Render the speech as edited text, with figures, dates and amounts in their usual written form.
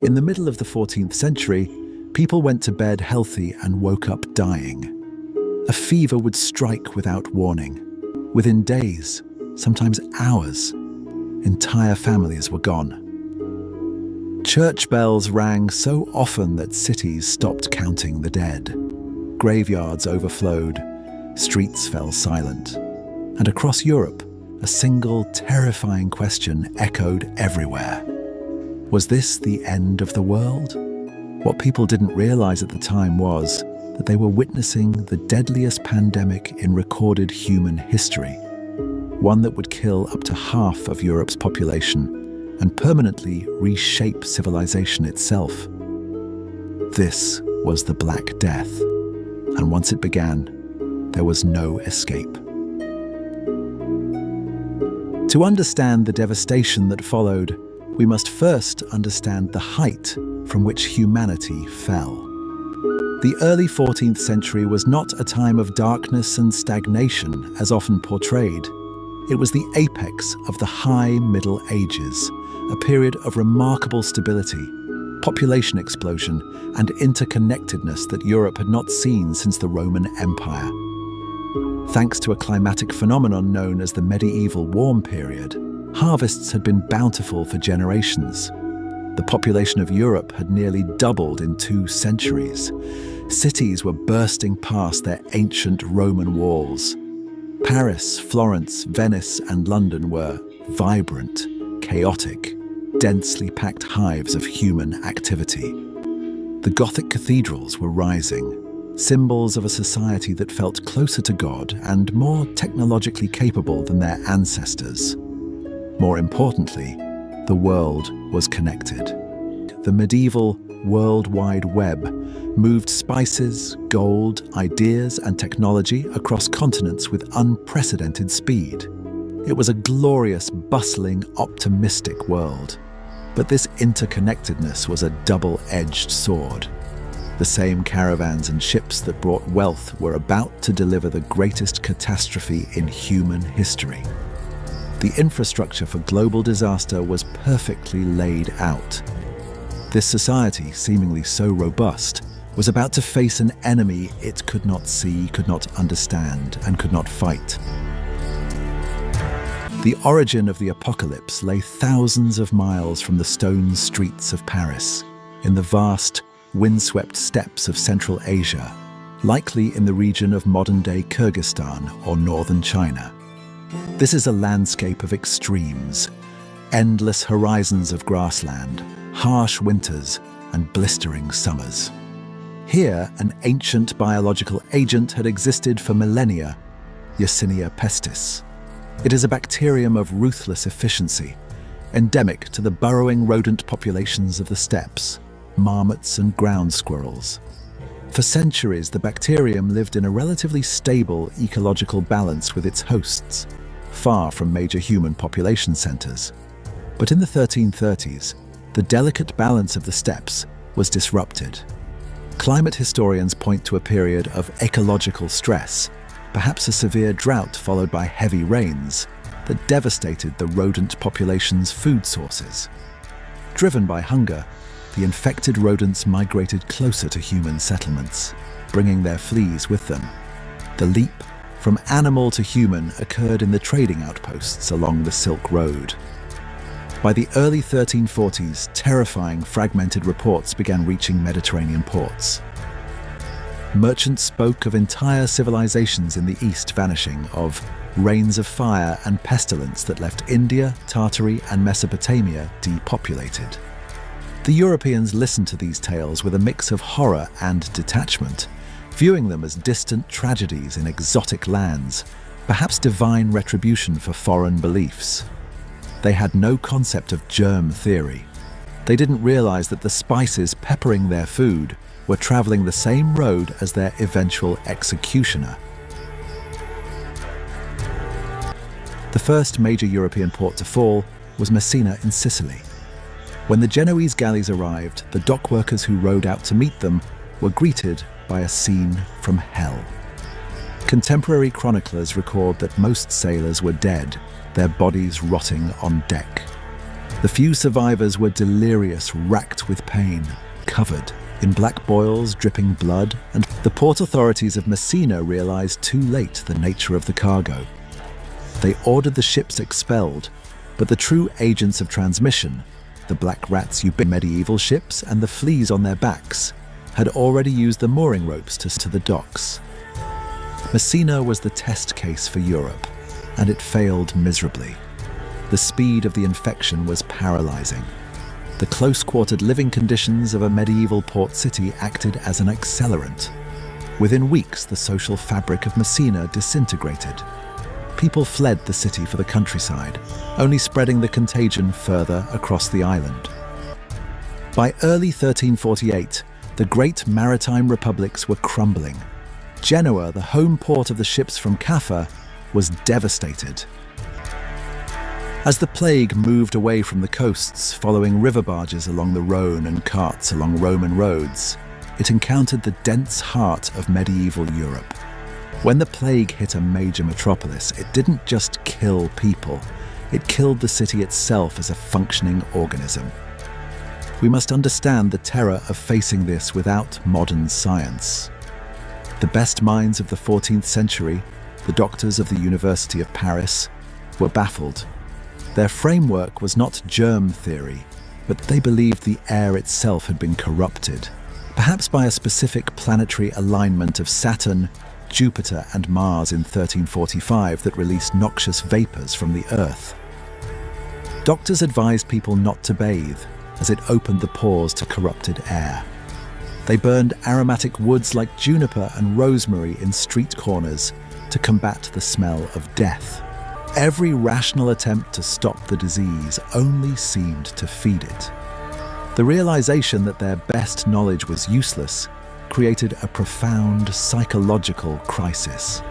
In the middle of the 14th century, people went to bed healthy and woke up dying. A fever would strike without warning. Within days, sometimes hours, entire families were gone. Church bells rang so often that cities stopped counting the dead. Graveyards overflowed, streets fell silent, and across Europe, a single terrifying question echoed everywhere. Was this the end of the world? What people didn't realize at the time was that they were witnessing the deadliest pandemic in recorded human history, one that would kill up to half of Europe's population and permanently reshape civilization itself. This was the Black Death, and once it began, there was no escape. To understand the devastation that followed, we must first understand the height from which humanity fell. The early 14th century was not a time of darkness and stagnation, as often portrayed. It was the apex of the High Middle Ages, a period of remarkable stability, population explosion, and interconnectedness that Europe had not seen since the Roman Empire. Thanks to a climatic phenomenon known as the medieval warm period, harvests had been bountiful for generations. The population of Europe had nearly doubled in 2 centuries. Cities were bursting past their ancient Roman walls. Paris, Florence, Venice, and London were vibrant, chaotic, densely packed hives of human activity. The Gothic cathedrals were rising, symbols of a society that felt closer to God and more technologically capable than their ancestors. More importantly, the world was connected. The medieval World Wide Web moved spices, gold, ideas, and technology across continents with unprecedented speed. It was a glorious, bustling, optimistic world. But this interconnectedness was a double-edged sword. The same caravans and ships that brought wealth were about to deliver the greatest catastrophe in human history. The infrastructure for global disaster was perfectly laid out. This society, seemingly so robust, was about to face an enemy it could not see, could not understand, and could not fight. The origin of the apocalypse lay thousands of miles from the stone streets of Paris, in the vast, windswept steppes of Central Asia, likely in the region of modern-day Kyrgyzstan or northern China. This is a landscape of extremes, endless horizons of grassland, harsh winters, and blistering summers. Here, an ancient biological agent had existed for millennia, Yersinia pestis. It is a bacterium of ruthless efficiency, endemic to the burrowing rodent populations of the steppes, marmots and ground squirrels. For centuries, the bacterium lived in a relatively stable ecological balance with its hosts, far from major human population centers. But in the 1330s, the delicate balance of the steppes was disrupted. Climate historians point to a period of ecological stress, perhaps a severe drought followed by heavy rains, that devastated the rodent population's food sources. Driven by hunger, the infected rodents migrated closer to human settlements, bringing their fleas with them. The leap from animal to human occurred in the trading outposts along the Silk Road. By the early 1340s, terrifying fragmented reports began reaching Mediterranean ports. Merchants spoke of entire civilizations in the east vanishing, of reigns of fire and pestilence that left India, Tartary, and Mesopotamia depopulated. The Europeans listened to these tales with a mix of horror and detachment, viewing them as distant tragedies in exotic lands, perhaps divine retribution for foreign beliefs. They had no concept of germ theory. They didn't realize that the spices peppering their food were traveling the same road as their eventual executioner. The first major European port to fall was Messina in Sicily. When the Genoese galleys arrived, the dockworkers who rowed out to meet them were greeted by a scene from hell. Contemporary chroniclers record that most sailors were dead, their bodies rotting on deck. The few survivors were delirious, racked with pain, covered in black boils, dripping blood, and the port authorities of Messina realized too late the nature of the cargo. They ordered the ships expelled, but the true agents of transmission, the black rats you bring medieval ships and the fleas on their backs, had already used the mooring ropes to the docks. Messina was the test case for Europe, and it failed miserably. The speed of the infection was paralyzing. The close-quartered living conditions of a medieval port city acted as an accelerant. Within weeks, the social fabric of Messina disintegrated. People fled the city for the countryside, only spreading the contagion further across the island. By early 1348, the great maritime republics were crumbling. Genoa, the home port of the ships from Caffa, was devastated. As the plague moved away from the coasts, following river barges along the Rhone and carts along Roman roads, it encountered the dense heart of medieval Europe. When the plague hit a major metropolis, it didn't just kill people, it killed the city itself as a functioning organism. We must understand the terror of facing this without modern science. The best minds of the 14th century, the doctors of the University of Paris, were baffled. Their framework was not germ theory, but they believed the air itself had been corrupted, perhaps by a specific planetary alignment of Saturn, Jupiter, and Mars in 1345 that released noxious vapors from the Earth. Doctors advised people not to bathe, as it opened the pores to corrupted air. They burned aromatic woods like juniper and rosemary in street corners to combat the smell of death. Every rational attempt to stop the disease only seemed to feed it. The realization that their best knowledge was useless created a profound psychological crisis.